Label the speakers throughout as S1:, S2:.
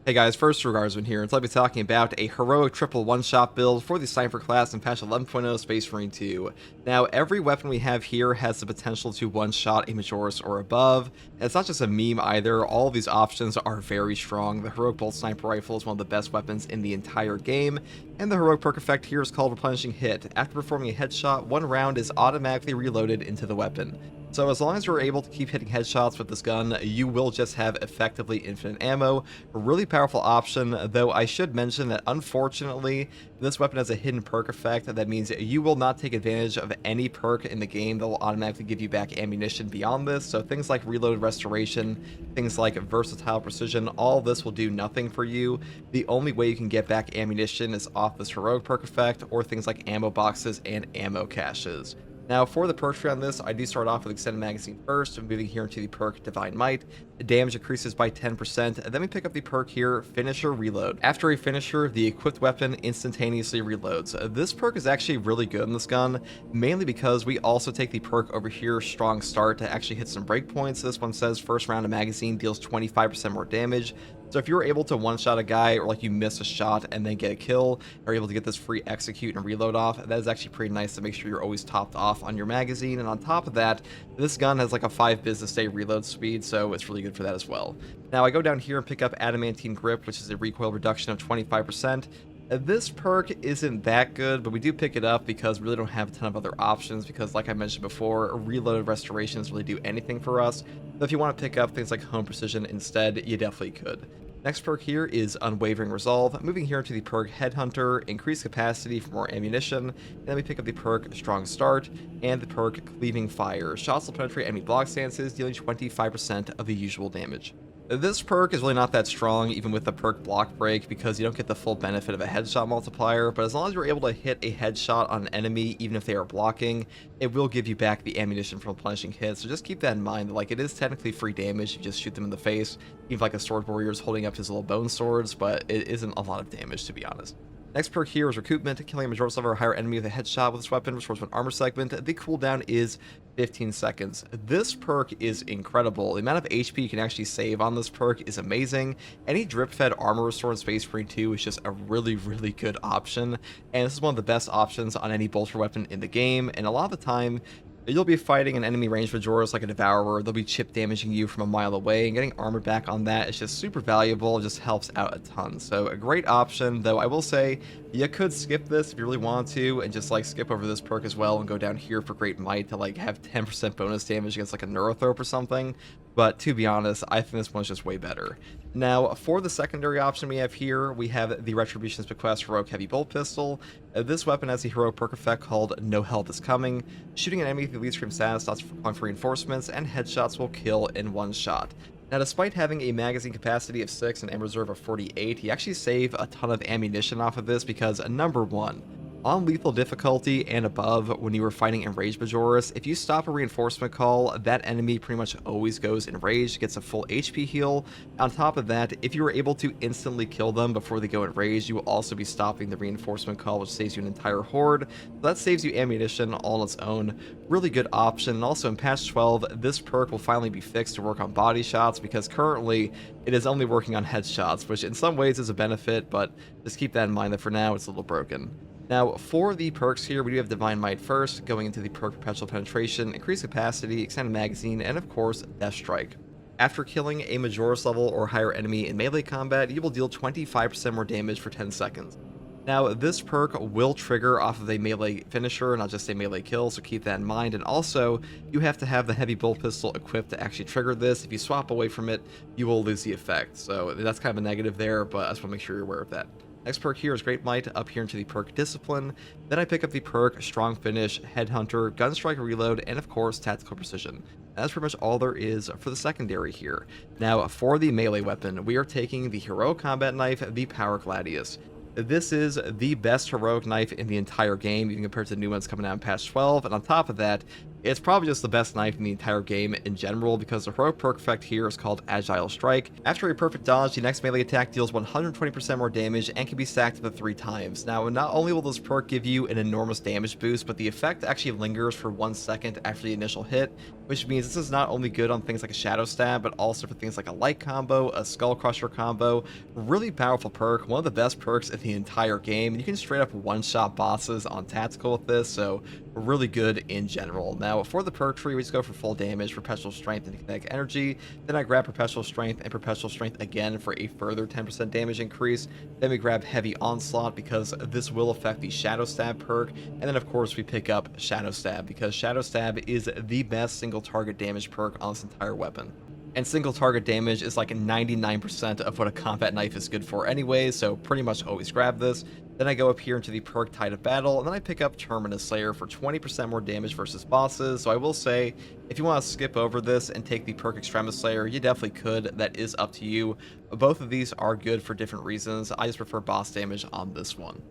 S1: Hey guys, First Regardsman here, and so I'll be talking about a heroic triple one-shot build for the Sniper class in patch 11.0 Space Marine 2. Now, every weapon we have here has the potential to one-shot a Majoris or above, and it's not just a meme either. All of these options are very strong. The heroic bolt sniper rifle is one of the best weapons in the entire game, and the heroic perk effect here is called Replenishing Hit. After performing a headshot, one round is automatically reloaded into the weapon. So as long as you're able to keep hitting headshots with this gun, you will just have effectively infinite ammo. A really powerful option, though I should mention that unfortunately, this weapon has a hidden perk effect. That means you will not take advantage of any perk in the game that will automatically give you back ammunition beyond this. So things like reloaded restoration, things like versatile precision, all this will do nothing for you. The only way you can get back ammunition is off this heroic perk effect, or things like ammo boxes and ammo caches. Now, for the perk tree on this, I do start off with Extended Magazine first, moving here into the perk Divine Might. The damage increases by 10%, and then we pick up the perk here, Finisher Reload. After a finisher, the equipped weapon instantaneously reloads. This perk is actually really good in this gun, mainly because we also take the perk over here, Strong Start, to actually hit some breakpoints. This one says first round of magazine deals 25% more damage. So if you're able to one-shot a guy, or like you miss a shot and then get a kill, or able to get this free execute and reload off, that is actually pretty nice to make sure you're always topped off on your magazine. And on top of that, this gun has like a 5 business day reload speed, so it's really good for that as well. Now I go down here and pick up Adamantine Grip, which is a recoil reduction of 25%. This perk isn't that good, but we do pick it up because we really don't have a ton of other options, because like I mentioned before, reloaded restorations really do anything for us. So if you want to pick up things like Home Precision instead, you definitely could. Next perk here is Unwavering Resolve. Moving here to the perk Headhunter, increased capacity for more ammunition. And then we pick up the perk Strong Start and the perk Cleaving Fire. Shots will penetrate enemy block stances, dealing 25% of the usual damage. This perk is really not that strong, even with the perk Block Break, because you don't get the full benefit of a headshot multiplier, but as long as you're able to hit a headshot on an enemy, even if they are blocking, it will give you back the ammunition from Replenishing Hit. So just keep that in mind. Like, it is technically free damage if you just shoot them in the face, even like a Sword Warrior is holding up his little bone swords, but it isn't a lot of damage, to be honest. Next perk here is Recoupment. Killing a Majoris level or higher enemy with a headshot with this weapon restores one armor segment. The cooldown is 15 seconds. This perk is incredible. The amount of HP you can actually save on this perk is amazing. Any drip-fed armor restore in Space Marine 2 is just a really, really good option. And this is one of the best options on any bolter weapon in the game. And a lot of the time, you'll be fighting an enemy ranged Majoris like a Devourer. They'll be chip damaging you from a mile away, and getting armor back on that is just super valuable. It just helps out a ton. So a great option, though I will say you could skip this if you really want to, and just like skip over this perk as well and go down here for Great Might to like have 10% bonus damage against like a Neurothrope or something. But to be honest, I think this one's just way better. Now, for the secondary option we have here, we have the Retribution's Bequest Heroic Heavy Bolt Pistol. This weapon has a heroic perk effect called No Help Is Coming. Shooting an enemy with elite stream status stops on for reinforcements, and headshots will kill in one shot. Now, despite having a magazine capacity of 6 and ammo reserve of 48, you actually save a ton of ammunition off of this because, number one, on lethal difficulty and above, when you were fighting Enraged Majoris, if you stop a reinforcement call, that enemy pretty much always goes enraged, gets a full HP heal. On top of that, if you were able to instantly kill them before they go enraged, you will also be stopping the reinforcement call, which saves you an entire horde. So that saves you ammunition all on its own. Really good option. And also in patch 12, this perk will finally be fixed to work on body shots, because currently it is only working on headshots, which in some ways is a benefit, but just keep that in mind that for now it's a little broken. Now, for the perks here, we do have Divine Might first, going into the perk Perpetual Penetration, Increased Capacity, Extended Magazine, and of course, Death Strike. After killing a Majoris level or higher enemy in melee combat, you will deal 25% more damage for 10 seconds. Now, this perk will trigger off of a melee finisher, not just a melee kill, so keep that in mind. And also, you have to have the Heavy Bolt Pistol equipped to actually trigger this. If you swap away from it, you will lose the effect. So that's kind of a negative there, but I just want to make sure you're aware of that. Next perk here is Great Might, up here into the perk Discipline. Then I pick up the perk Strong Finish, Headhunter, Gunstrike Reload, and of course Tactical Precision. That's pretty much all there is for the secondary here. Now, for the melee weapon, we are taking the Heroic Combat Knife, the Power Gladius. This is the best heroic knife in the entire game, even compared to the new ones coming out in patch 12, and on top of that, It's probably just the best knife in the entire game in general because the heroic perk effect here is called Agile Strike. After a perfect dodge, the next melee attack deals 120% more damage and can be stacked up to 3 times. Now, not only will this perk give you an enormous damage boost, but the effect actually lingers for 1 second after the initial hit, which means this is not only good on things like a Shadow Stab, but also for things like a Light combo, a Skull Crusher combo. Really powerful perk, one of the best perks in the entire game. You can straight up one-shot bosses on tactical with this, so really good in general. Now, for the perk tree, we just go for full damage, Perpetual Strength, and Kinetic Energy. Then I grab Perpetual Strength and Perpetual Strength again for a further 10% damage increase. Then we grab Heavy Onslaught because this will affect the Shadow Stab perk. And then, of course, we pick up Shadow Stab because Shadow Stab is the best single target damage perk on this entire weapon. And single target damage is like 99% of what a combat knife is good for anyway, so pretty much always grab this. Then I go up here into the perk Tide of Battle, and then I pick up Terminus Slayer for 20% more damage versus bosses. So I will say, if you want to skip over this and take the perk Extremis Slayer, you definitely could. That is up to you. Both of these are good for different reasons. I just prefer boss damage on this one.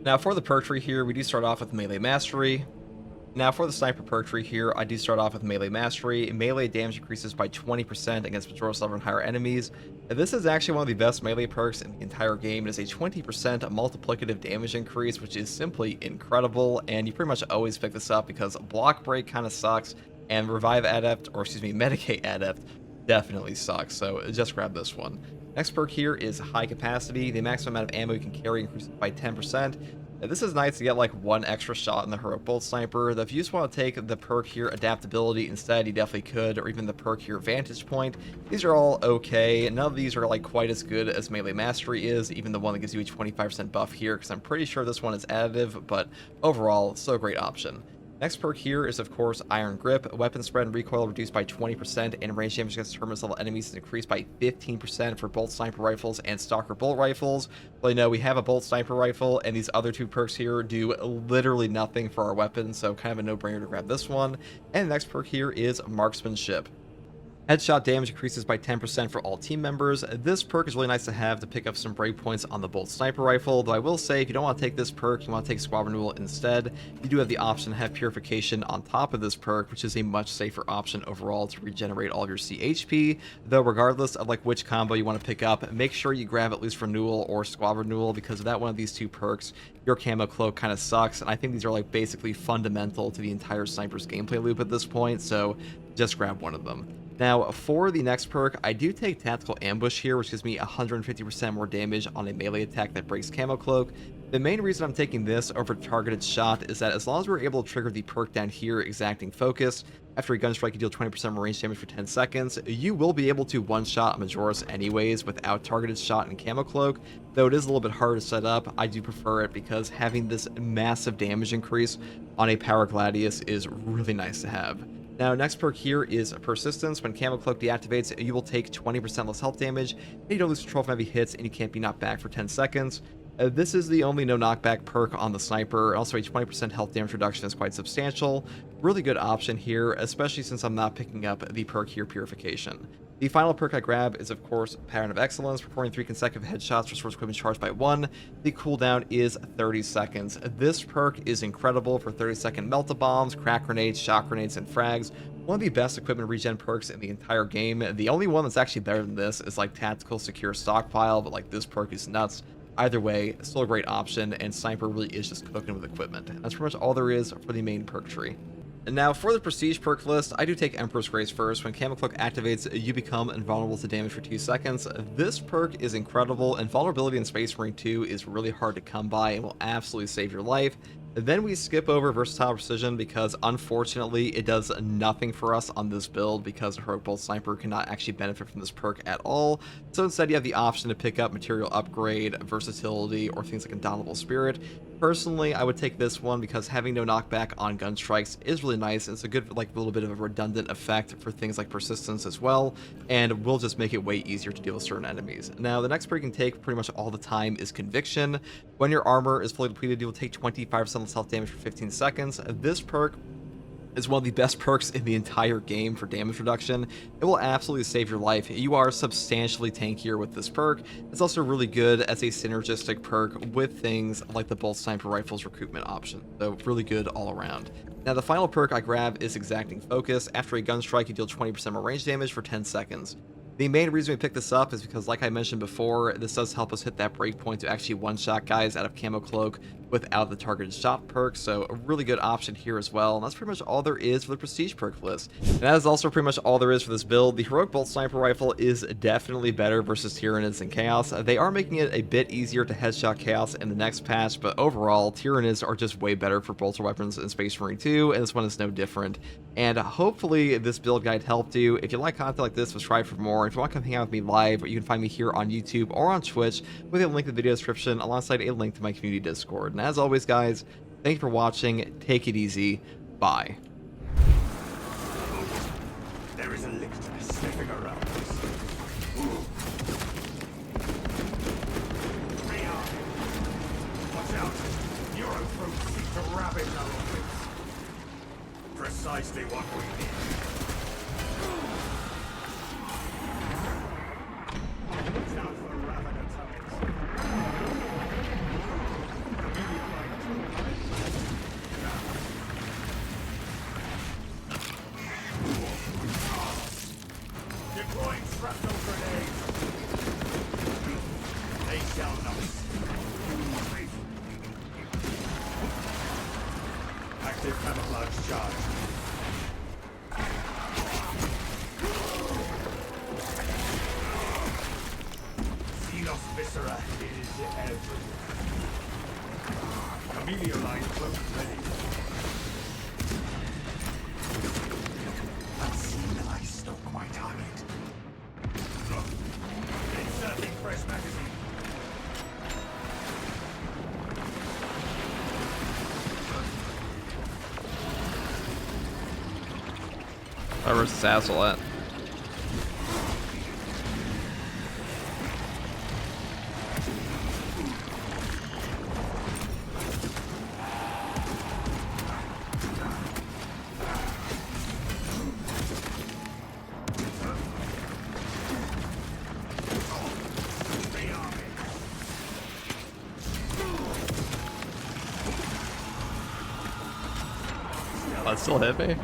S1: Now for the perk tree here, we do start off with Melee Mastery. Now for the Sniper perk tree here, I do start off with Melee Mastery. Melee damage increases by 20% against Majora's level and higher enemies. This is actually one of the best melee perks in the entire game. It is a 20% multiplicative damage increase, which is simply incredible, and you pretty much always pick this up because Block Break kind of sucks, and Revive Adept, or excuse me, Medicate Adept definitely sucks, so just grab this one. Next perk here is High Capacity. The maximum amount of ammo you can carry increases by 10%. This is nice to get like 1 extra shot in the Heroic Bolt Sniper. If you just want to take the perk here, Adaptability, instead, you definitely could, or even the perk here, Vantage Point. These are all okay. None of these are like quite as good as Melee Mastery is, even the one that gives you a 25% buff here, because I'm pretty sure this one is additive, but overall, still a great option. Next perk here is, of course, Iron Grip. Weapon spread and recoil reduced by 20%, and range damage against Terminus level enemies is increased by 15% for Bolt Sniper rifles and Stalker Bolt rifles. Well, you know, we have a Bolt Sniper rifle, and these other 2 perks here do literally nothing for our weapons, so kind of a no-brainer to grab this one. And the next perk here is Marksmanship. Headshot damage increases by 10% for all team members. This perk is really nice to have to pick up some breakpoints on the Bolt Sniper Rifle, though I will say if you don't want to take this perk, you want to take Squad Renewal instead, you do have the option to have Purification on top of this perk, which is a much safer option overall to regenerate all of your CHP, though regardless of like which combo you want to pick up, make sure you grab at least Renewal or Squad Renewal, because without one of these 2 perks, your Camo Cloak kind of sucks, and I think these are like basically fundamental to the entire Sniper's gameplay loop at this point, so just grab one of them. Now, for the next perk, I do take Tactical Ambush here, which gives me 150% more damage on a melee attack that breaks Camo Cloak. The main reason I'm taking this over Targeted Shot is that as long as we're able to trigger the perk down here, Exacting Focus, after a gun strike you deal 20% more range damage for 10 seconds, you will be able to one-shot Majora's anyways without Targeted Shot and Camo Cloak. Though it is a little bit harder to set up, I do prefer it because having this massive damage increase on a Power Gladius is really nice to have. Now, next perk here is Persistence. When Camo Cloak deactivates, you will take 20% less health damage, and you don't lose control from heavy hits, and you can't be knocked back for 10 seconds. This is the only no knockback perk on the Sniper. Also, a 20% health damage reduction is quite substantial. Really good option here, especially since I'm not picking up the perk here, Purification. The final perk I grab is, of course, Pattern of Excellence, performing 3 consecutive headshots, restores equipment charged by 1. The cooldown is 30 seconds. This perk is incredible for 30-second Melt-A-Bombs, Crack Grenades, Shock Grenades, and Frags. One of the best equipment regen perks in the entire game. The only one that's actually better than this is like Tactical Secure Stockpile, but like this perk is nuts. Either way, still a great option, and Sniper really is just cooking with equipment. And that's pretty much all there is for the main perk tree. And now for the Prestige perk list, I do take Emperor's Grace first. When Camo Cloak activates, you become invulnerable to damage for 2 seconds. This perk is incredible, and Vulnerability in Space Marine 2 is really hard to come by and will absolutely save your life. Then we skip over Versatile Precision because unfortunately it does nothing for us on this build because the Heroic Bolt Sniper cannot actually benefit from this perk at all. So instead you have the option to pick up Material Upgrade, Versatility, or things like Indomitable Spirit. Personally, I would take this one because having no knockback on gun strikes is really nice. It's a good like little bit of a redundant effect for things like Persistence as well, and will just make it way easier to deal with certain enemies. Now, the next perk you can take pretty much all the time is Conviction. When your armor is fully depleted, you will take 25% less health damage for 15 seconds. This perk is one of the best perks in the entire game for damage reduction. It will absolutely save your life. You are substantially tankier with this perk. It's also really good as a synergistic perk with things like the Bolt Sniper Rifle's recruitment option, so really good all around. Now the final perk I grab is Exacting Focus. After a gun strike, you deal 20% more range damage for 10 seconds. The main reason we picked this up is because, like I mentioned before, this does help us hit that breakpoint to actually one-shot guys out of Camo Cloak without the targeted shot perk, so a really good option here as well. And that's pretty much all there is for the Prestige perk list. And that is also pretty much all there is for this build. The Heroic Bolt Sniper Rifle is definitely better versus Tyranids and Chaos. They are making it a bit easier to headshot Chaos in the next patch, but overall, Tyranids are just way better for bolter weapons in Space Marine 2, and this one is no different. And hopefully this build guide helped you. If you like content like this, subscribe for more. If you want to come hang out with me live, you can find me here on YouTube or on Twitch with a link in the video description alongside a link to my community Discord. And as always, guys, thank you for watching. Take it easy. Bye.
S2: There is a lictor sniffing around us. Watch out! Neurothroats seek to ravage our wits. Precisely what we need. Watch out for Ravener tunnels. Deploying shrapnel grenades. They shall not. Active camouflage charge. Xenos Viscera is everywhere. Camellia line cloak ready. Unseen ice stalk my target. Inserting fresh magazine.
S1: Where's this asshole at? That still hit me?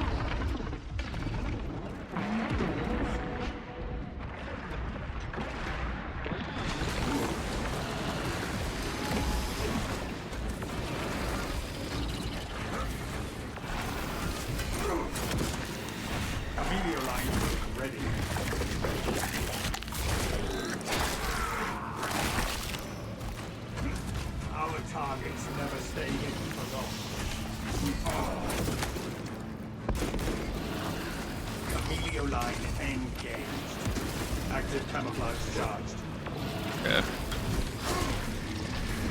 S2: Camellia line ready. Our targets never stay in for long. Camellia line engaged. Active camouflage charged.
S1: Okay.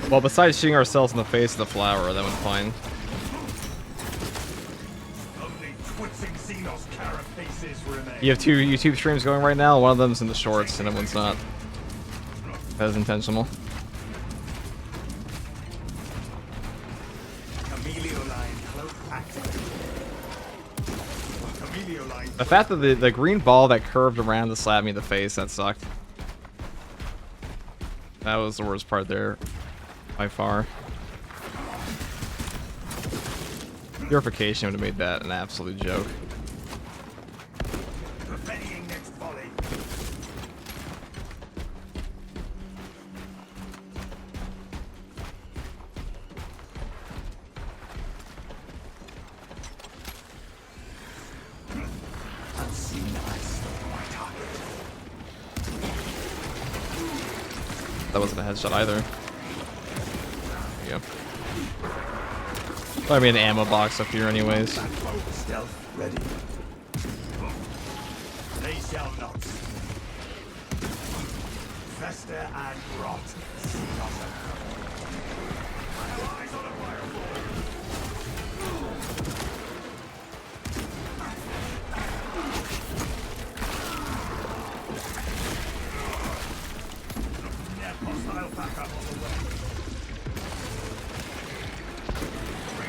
S1: Well, besides shooting ourselves in the face with the flower, that went fine.
S2: Only twitzing Xenos carapaces remain.
S1: You have two YouTube streams going right now. One of them's in the shorts, and one's not. That is intentional.
S2: Camellia line cloak active. Camellia line.
S1: The fact that the green ball that curved around to slap me in the face, that sucked. That was the worst part there, by far. Purification would have made that an absolute joke.
S2: Readying next volley. Unseen ice on my target.
S1: That wasn't a headshot either. There you go. I mean, an ammo box up here anyways.
S2: Backbone stealth ready. They shall not. Fester and rot. Eyes on a firewall. Hostile backup on the way.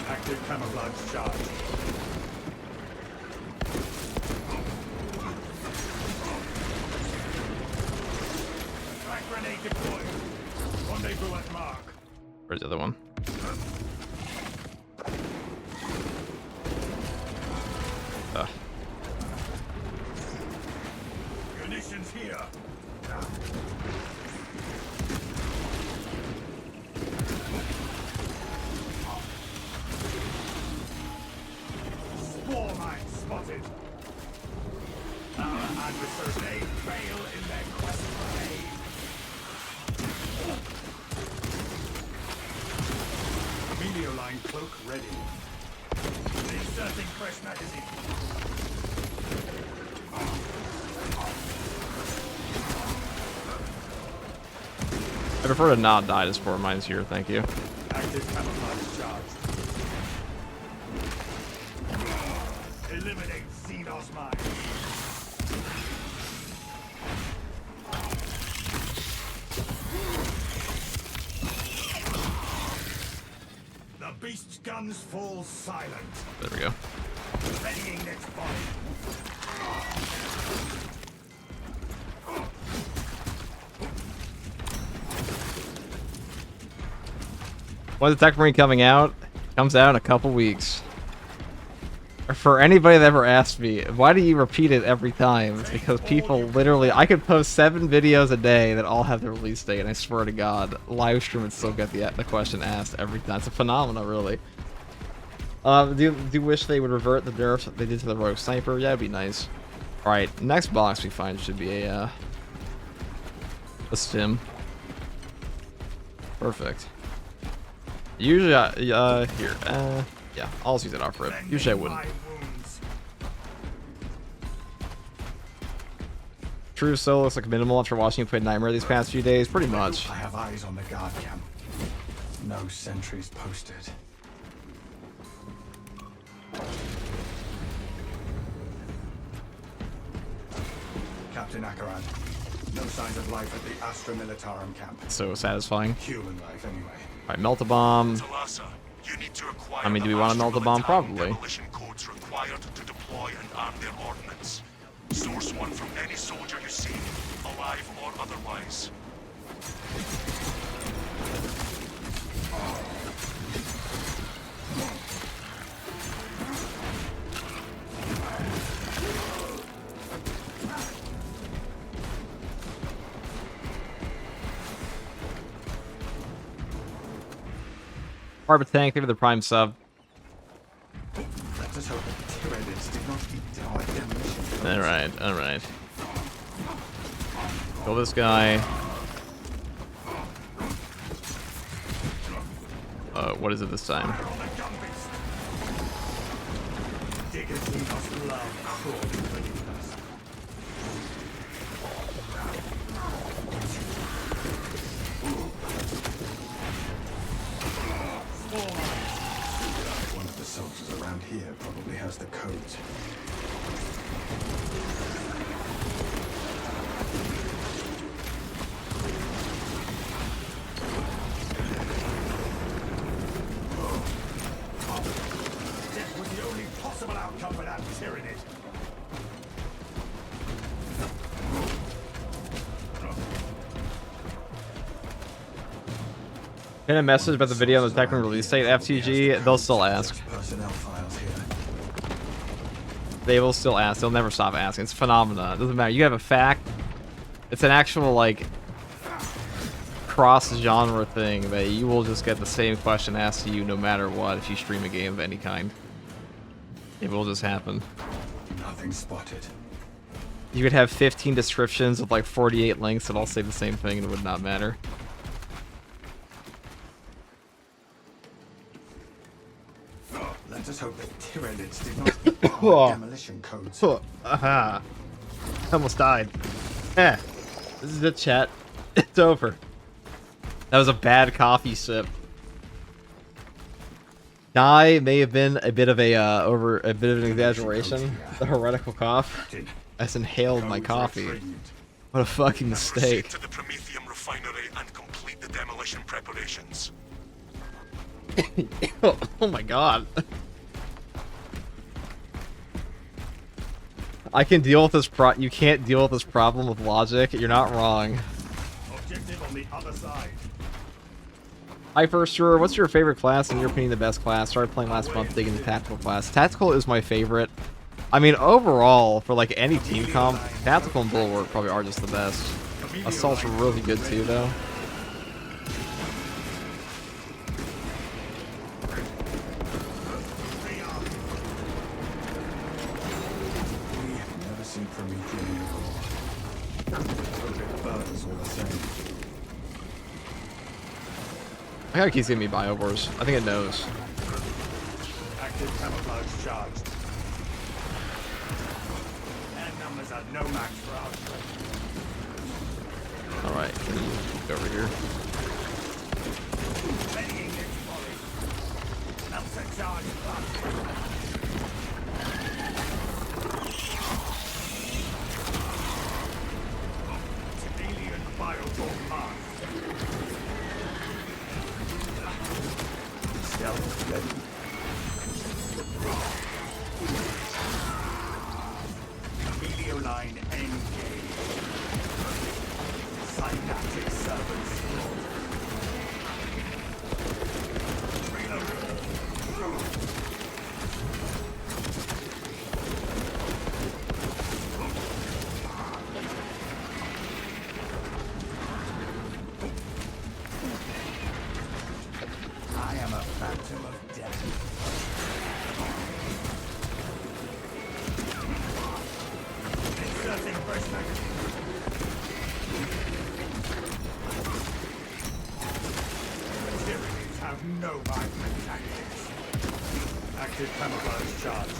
S2: Active camouflage charge. Grenade deployed. Rendezvous at mark.
S1: Where's the other one?
S2: Munitions here. Spore mine spotted. Our adversaries fail in their quest for aid. Meteor line cloak ready. Inserting fresh magazine.
S1: I prefer to not die to spore mines here, thank you.
S2: Active camouflage charge. Eliminate Xenos mines. The beast's guns fall silent.
S1: There we go.
S2: Readying next body.
S1: When's the Tech Marine coming out? Comes out in a couple weeks. For anybody that ever asked me, why do you repeat it every time? It's because people literally, I could post 7 videos a day that all have the release date, and I swear to God, live stream would still get the question asked every time. It's a phenomenon, really. Do you wish they would revert the nerfs they did to the Rogue Sniper? Yeah, it'd be nice. Alright, next box we find should be a stim. Perfect. Usually, here, yeah, I'll just use it off rip. Usually I wouldn't. True Soul looks like minimal after watching you play Nightmare these past few days. Pretty much.
S2: I have eyes on the guard camp. No sentries posted. Captain Akaran, no signs of life at the Astra Militarum camp.
S1: So satisfying.
S2: Human life, anyway.
S1: Alright, melt a bomb.
S3: You need to acquire
S1: I mean, do we want to melt a bomb? Probably.
S3: demolition codes required to deploy and arm their ordnance. Source one from any soldier you see, alive or otherwise.
S1: Harbor Tank, thank you for the Prime sub.
S2: Let us hope that the Tyranids did not eat our demolition.
S1: Alright, alright. Kill this guy. What is it this time?
S2: One of the soldiers around here probably has the codes. Death was the only possible outcome for that Tyranid.
S1: In a message about the video on the Tech Marine release date, FTG, they'll still ask.
S2: Personnel files here.
S1: They will still ask. They'll never stop asking. It's a phenomenon. It doesn't matter. You have a fact. It's an actual, like, cross-genre thing that you will just get the same question asked to you no matter what if you stream a game of any kind. It will just happen.
S2: Nothing spotted.
S1: You could have 15 descriptions with like 48 links that all say the same thing and it would not matter.
S2: Let us hope that Tyranids did not eat our demolition codes.
S1: Aha. Almost died. Eh. This is the chat. It's over. That was a bad coffee sip. Die may have been a bit of a a bit of an exaggeration. The heretical cough. I just inhaled my coffee. What a fucking mistake.
S3: Proceed to the Prometheum refinery and complete the demolition preparations.
S1: Oh my god. I can deal with this you can't deal with this problem with logic. You're not wrong.
S2: objective on the other side.
S1: Hi, First Tour. What's your favorite class? In your opinion, the best class? Started playing last month, digging the tactical class. Tactical is my favorite. I mean, overall, for like any team comp, tactical and bulwark probably are just the best. Assault's really good too, though.
S2: Never seen Promethean before. It burns all the same.
S1: I gotta keep giving me Biovores. I think it knows.
S2: Active camouflage charged. Their numbers are no match for our strength.
S1: Alright, can you go over here?
S2: Readying its volley. Melter charge plus. Civilian biobomb mark. Stealth ready. Heliolineengage. Synaptic servants. I am a phantom of death. Inserting fresh magazine. Tyrannies have no vibrant tactics. Active camouflage charged.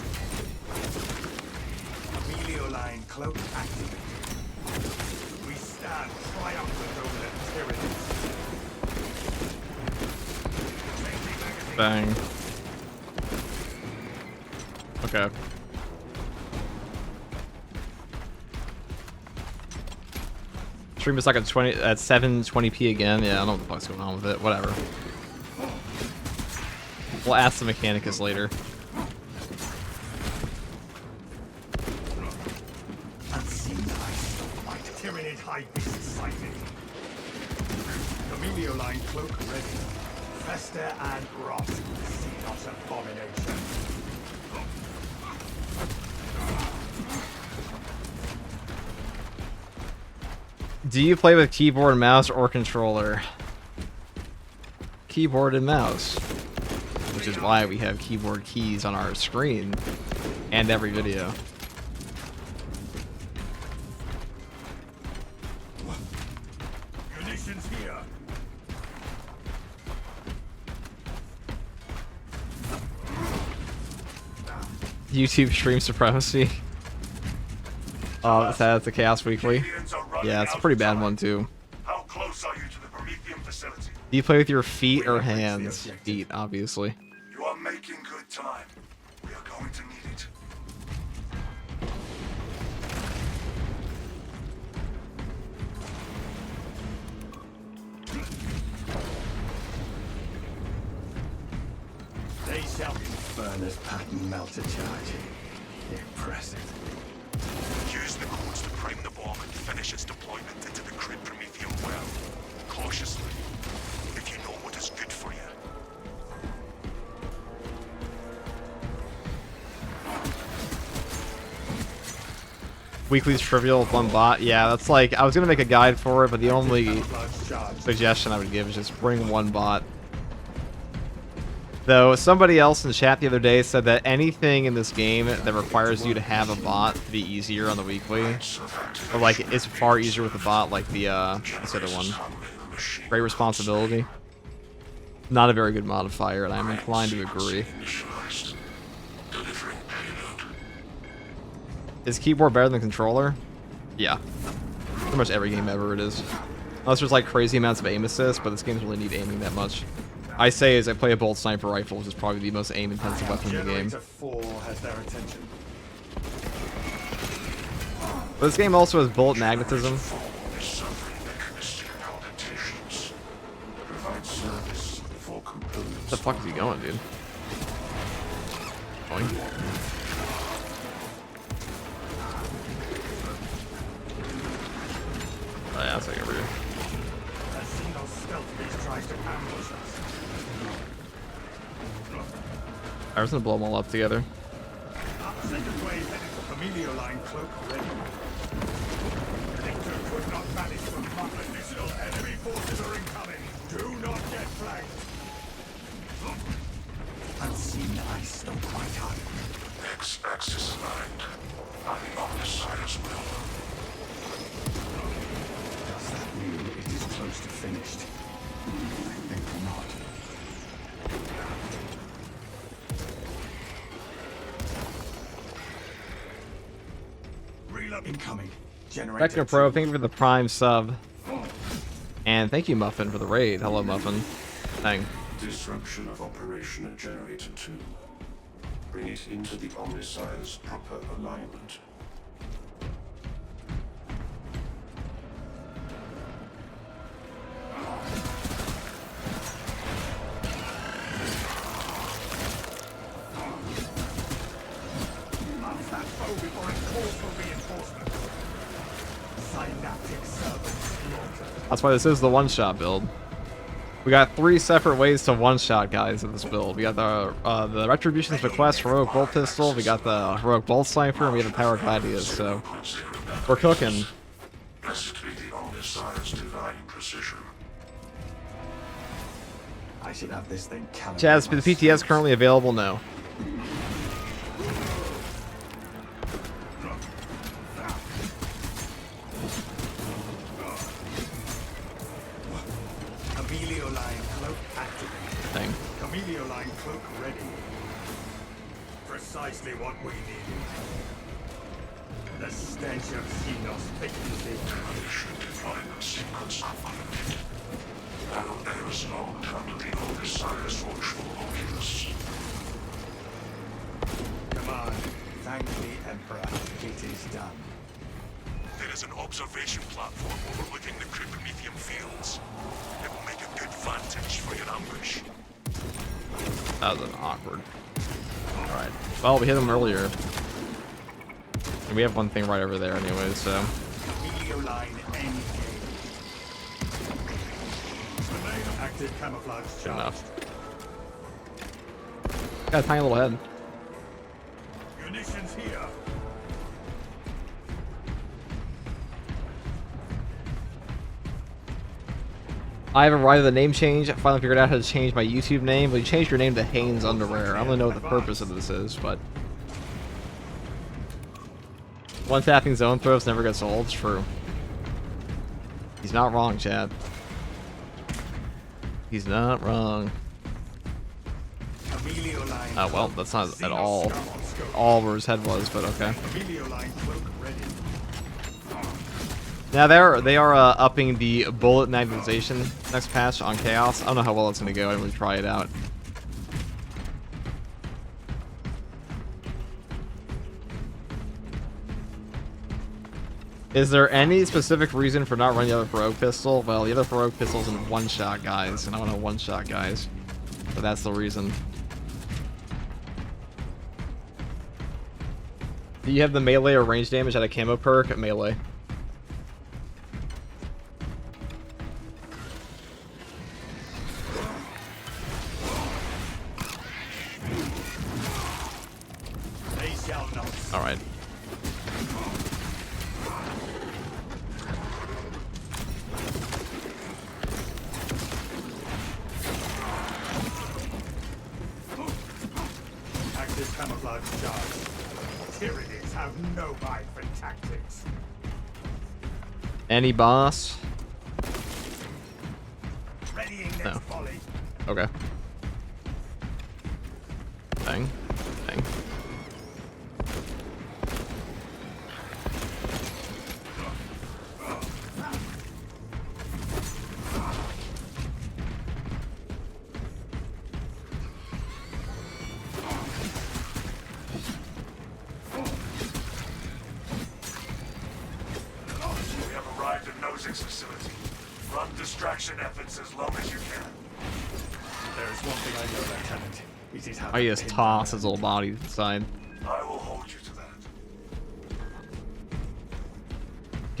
S2: Heliolinecloak activated. We stand triumphant over the tyrannies.
S1: Bang. Okay. Stream is like at 720p again. Yeah, I don't know what the fuck's going on with it. Whatever. We'll ask the Mechanicus later.
S2: Unseen ice. Like Tyranid high beast sighted. Helioline cloak ready. Fester and rot. Xenos abomination.
S1: Do you play with keyboard, mouse, or controller? Keyboard and mouse. Which is why we have keyboard keys on our screen and every video.
S2: Munitions here.
S1: YouTube stream supremacy. Oh, that's the Chaos Weekly.
S3: Indians are running
S1: Yeah, it's a
S3: out
S1: pretty
S3: of
S1: bad
S3: time.
S1: one too.
S3: How close are you to the Promethean facility?
S1: Do you play with your feet or hands? Feet, obviously.
S3: You are making good time. We are going to need it.
S2: They shall be furnace pattern melter charge. Impressive.
S3: Use the codes to prime the bomb and finish its deployment into the Crid Prometheum well. Cautiously. If you know what is good for you.
S1: Weekly's trivial with one bot. Yeah, that's like, I was gonna make a guide for it, but the only
S2: Camouflage charge.
S1: suggestion I would give is just bring one bot. Though somebody else in the chat the other day said that anything in this game that requires you to have a bot to be easier on the weekly, or like it's far easier with a bot, like the what's the other one? Great Responsibility. Not a very good modifier, and I'm inclined to agree. Is keyboard better than controller? Yeah. Pretty much every game ever it is. Unless there's like crazy amounts of aim assist, but this game doesn't really need aiming that much. I say as I play a bolt sniper rifle, which is probably the most aim intensive weapon in the game.
S2: Generator 4 has their attention.
S1: But this game also has bullet magnetism. Where the fuck is he going, dude? Going. Oh yeah, it's like over here.
S2: to ambush us.
S1: I was gonna blow them all up together.
S2: Our second wave headed for Familio line cloak ready. Predictor could not manage to mark additional enemy forces are incoming. Do not get flanked. Unseen ice don't quite hard.
S3: X-axis aligned. On the opposite side as well.
S2: Does that mean it is close to finished? I think not. Reload incoming. Generator
S1: Techno Pro, thank you for the Prime sub. And thank you, Muffin, for the raid. Hello, Muffin. Dang.
S3: Disruption of operation at Generator 2. Bring it into the Omnissiah's proper alignment.
S2: Off that foe before it calls for reinforcements. Synaptic servants slaughtered.
S1: That's why this is the one-shot build. We got 3 separate ways to one-shot guys in this build. We got the Retribution's Bequest Heroic Bolt Pistol, we got the Heroic Bolt Sniper, and we have the Power Gladius, so we're cooking.
S3: Blessed be the Omnissiah's divine precision.
S2: I should have this thing calibrated.
S1: Chaz, is the PTS currently available? No.
S2: Camelio line cloak activated.
S1: Thing.
S2: Camelio line cloak ready. Precisely what we needed. The stench of Xenos vacancy.
S3: Should define the sequence unlimited. Now there is no under the Omnissiah's watchful oculus.
S2: Come on. Thank the Emperor. It is done.
S3: There is an observation platform overlooking the Cryptomethium fields. It will make a good vantage for your ambush.
S1: That was an awkward. Alright. Well, we hit them earlier. And we have one thing right over there anyway, so.
S2: Camelio line engaged. Remain active camouflage
S1: Good
S2: charge.
S1: enough. Got a tiny little head.
S2: Munitions here.
S1: I haven't arrived at the name change. I finally figured out how to change my YouTube name. But you changed your name to Haynes Underwear. I don't know what the purpose of this is, but one tapping zone throws never gets old. It's true. He's not wrong, Chad. He's not wrong.
S2: Camelio line.
S1: Oh well, that's not at
S2: Xenos
S1: all
S2: scum on scope.
S1: all where his head was, but okay.
S2: Camelio line cloak ready.
S1: Now they are upping the bullet magnetization next patch on Chaos. I don't know how well it's gonna go. I didn't really try it out. Is there any specific reason for not running the other Heroic Pistol? Well, the other Heroic Pistol's in one-shot guys, and I want to one-shot guys. But that's the reason. Do you have the melee or range damage at a camo perk? Melee.
S2: They shall not.
S1: Alright.
S2: Active camouflage charge. Tyranids have no eye for tactics.
S1: Any boss?
S2: Readying next
S1: No.
S2: volley.
S1: Okay. Bang. Bang.
S3: We have arrived at Nozick's facility. Run distraction efforts as long as you can.
S2: There is one thing I know, Lieutenant. It is how
S1: Oh, he
S2: to
S1: just
S2: pin
S1: toss
S2: down
S1: his little body inside.
S3: I will hold you to that.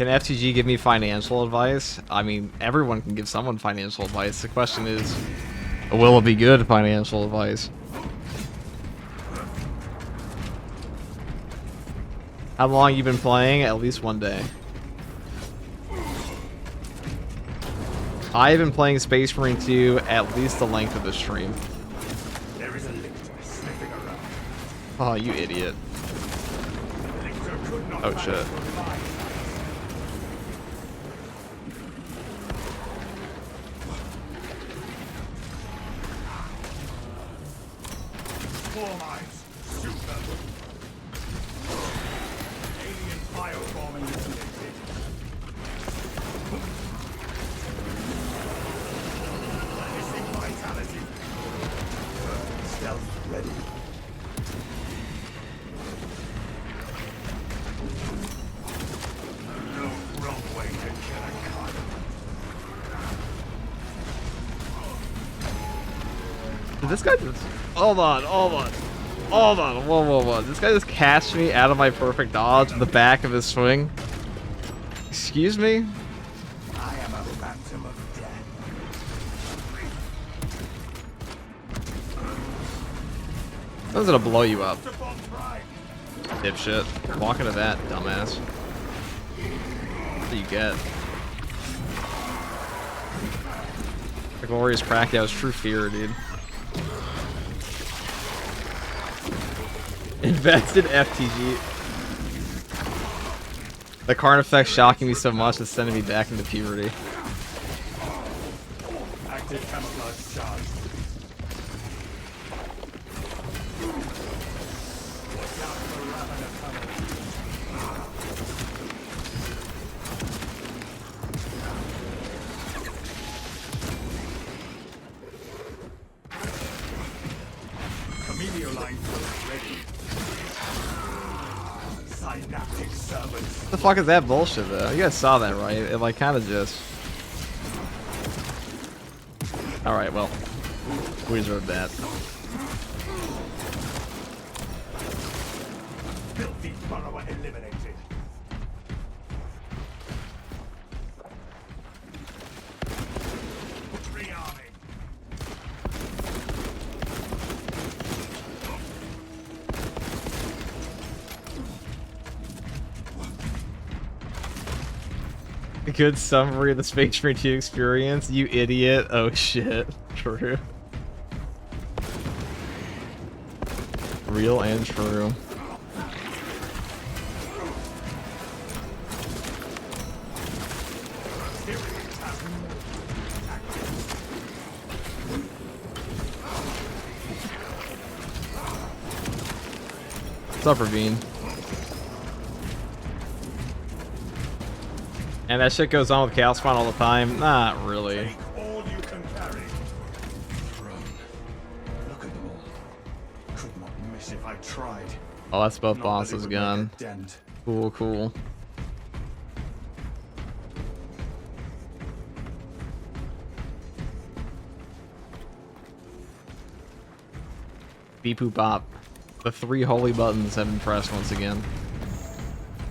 S1: Can FTG give me financial advice? I mean, everyone can give someone financial advice. The question is, will it be good financial advice? How long you been playing? At least 1 day. I've been playing Space Marine 2 at least the length of the stream.
S2: There is a lictor sniffing around.
S1: Oh, you idiot.
S2: Lictor could not
S1: Oh,
S2: manage
S1: shit.
S2: to revive. Four mines. Shoot them. Alien bioform eliminated. Missing vitality. Stealth ready. No wrong way to kill a card.
S1: Did this guy just... Hold on. Whoa. This guy just cast me out of my perfect dodge in the back of his swing. Excuse me?
S2: I am a phantom of death.
S1: I was gonna blow you up,
S2: Upon pride.
S1: dipshit. Walk into that, dumbass. What do you get? The glorious crack, that was true fear, dude. Invested FTG. The Karn effect shocking me so much it's sending me back into puberty.
S2: Active camouflage charge. Watch out for Ravana tunnel. Camellia line ready. Synaptic servants.
S1: What the fuck is that bullshit though? You guys saw that, right? It like kind of just... Alright, well. We deserve that.
S2: Filthy burrower eliminated. Rearming.
S1: A good summary of the Space Marine 2 experience, you idiot. Oh shit. True. Real and true. What's up, Ravine? And that shit goes on with Chaos Spawn all the time? Not really.
S2: Take all you can carry. Look at them all. Could not miss if I tried.
S1: Oh, that's both
S2: Not that it
S1: bosses'
S2: would make a
S1: gun.
S2: dent.
S1: Cool. Beep boop bop. The 3 holy buttons have been pressed once again.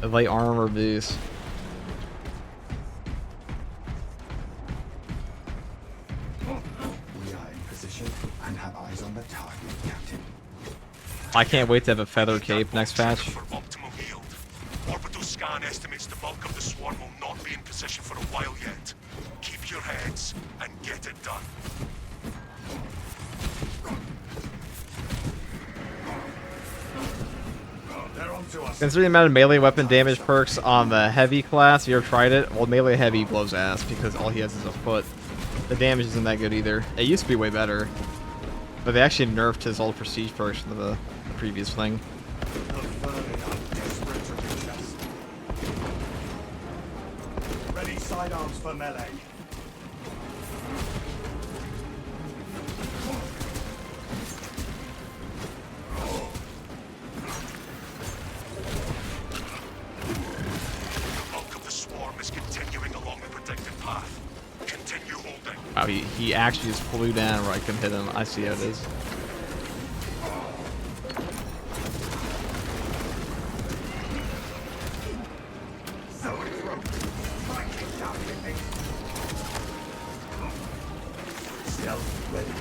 S1: The light armor boost.
S2: We are in position and have eyes on the target, Captain.
S1: I can't wait to have a feather cape next patch.
S3: For optimal yield. Orbital scan estimates the bulk of the swarm will not be in position for a while yet. Keep your heads and get it done.
S2: They're onto us.
S1: Considering the amount of melee weapon damage perks on the heavy class, you ever tried it? Well, melee heavy blows ass because all he has is a foot. The damage isn't that good either. It used to be way better. But they actually nerfed his old prestige perks from the previous thing.
S2: The vermin are desperate to reach us. Ready sidearms for melee.
S3: The bulk of the swarm is continuing along the predicted path. Continue holding.
S1: Wow, he actually just flew down where I couldn't hit him. I see how it is.
S2: So through. Stealth ready.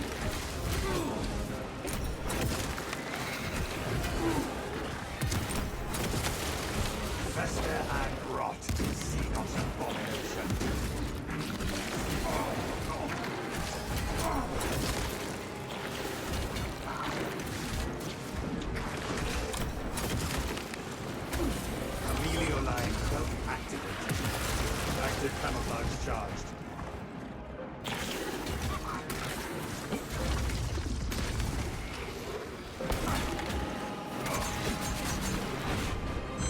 S2: Fester and rot. Xenos abomination. Amelioline cloak activated. Active camouflage charged.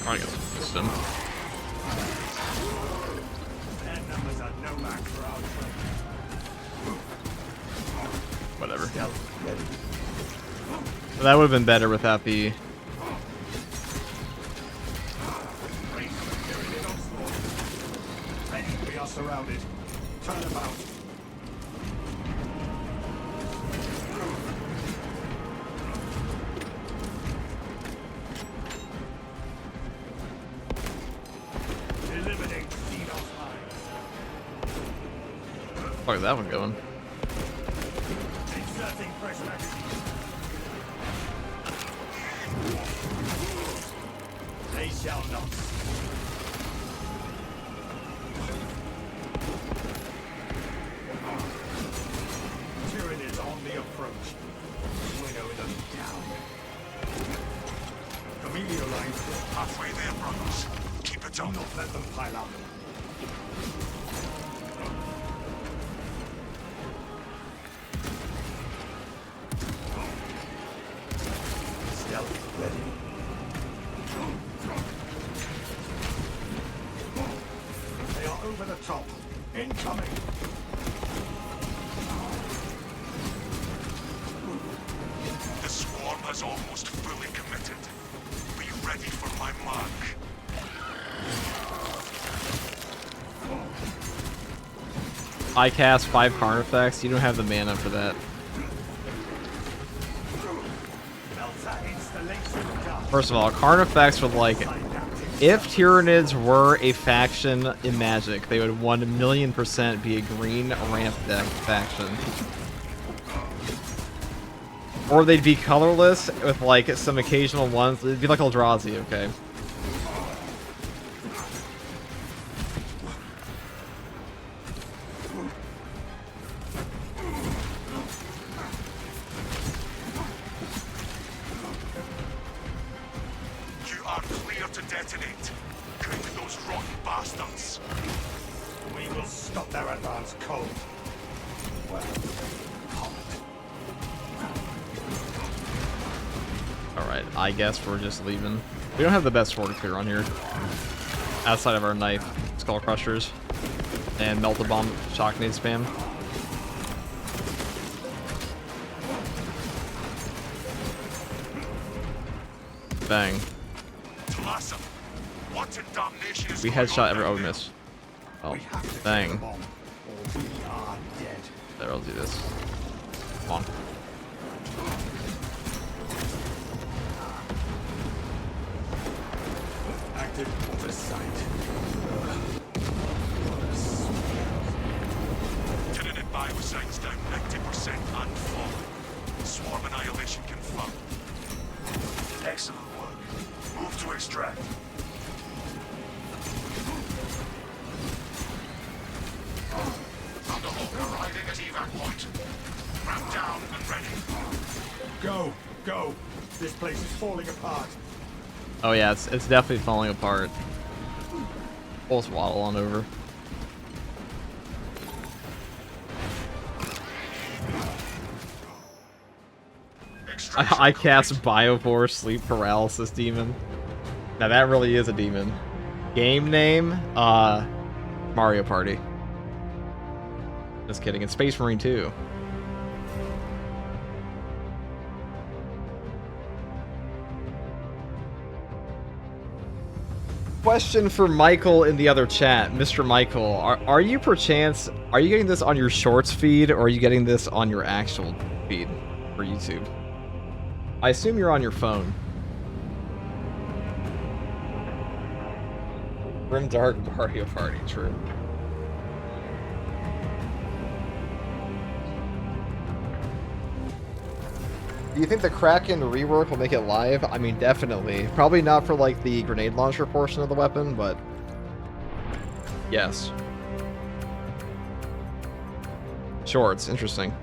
S1: I guess system.
S2: Their numbers are no match for our trade.
S1: Whatever.
S2: Stealth ready.
S1: That would have been better without the.
S2: We are surrounded. Turn about. Eliminate Xenos mines.
S1: Fuck is that one going?
S2: Inserting fresh magazine. They shall not. Tyranids on the approach. Winnow them down. Amelioline still
S3: Halfway there, brothers. Keep it
S2: do
S3: up.
S2: not let them pile up. Stealth ready. They are over the top. Incoming.
S3: The swarm has almost fully committed. Be ready for my mark.
S1: I cast 5 Carnifex. You don't have the mana for that.
S2: Melta installation done.
S1: First of all, Carnifex would like. If Tyranids were a faction in Magic, they would 1,000,000% be a green ramp deck faction. Or they'd be colorless with like some occasional ones. It'd be like Eldrazi, okay?
S3: You are clear to detonate. Cook those rotten bastards.
S2: We will stop their advance cold. Well, hot.
S1: Alright, I guess we're just leaving. We don't have the best sword clear on here. Outside of our knife, Skull Crushers, and Melt a Bomb Shocknade spam. Bang.
S3: Talassa, what in damnation is
S1: We
S3: going
S1: headshot
S3: on
S1: every
S3: down
S1: oh
S3: there?
S1: miss. Oh,
S2: We have to kill
S1: bang.
S2: them all, or we are dead.
S1: There, I'll do this. Come on.
S2: Active oversight.
S3: Tyranid biocides down 90% and falling. Swarm annihilation confirmed. Excellent work. Move to extract. Thunderhawk arriving at evac point. Ramp down and ready.
S2: Go, go. This place is falling apart.
S1: Oh yeah, it's definitely falling apart. We'll just waddle on over. I cast Biovore Sleep Paralysis Demon. Now that really is a demon. Game name, Mario Party. Just kidding, it's Space Marine 2. Question for Michael in the other chat. Mr. Michael, are you perchance, are you getting this on your shorts feed or are you getting this on your actual feed for YouTube? I assume you're on your phone. Grimdark Mario Party, true. Do you think the Kraken rework will make it live? I mean, definitely. Probably not for, like, the grenade launcher portion of the weapon, but... yes. Shorts, interesting.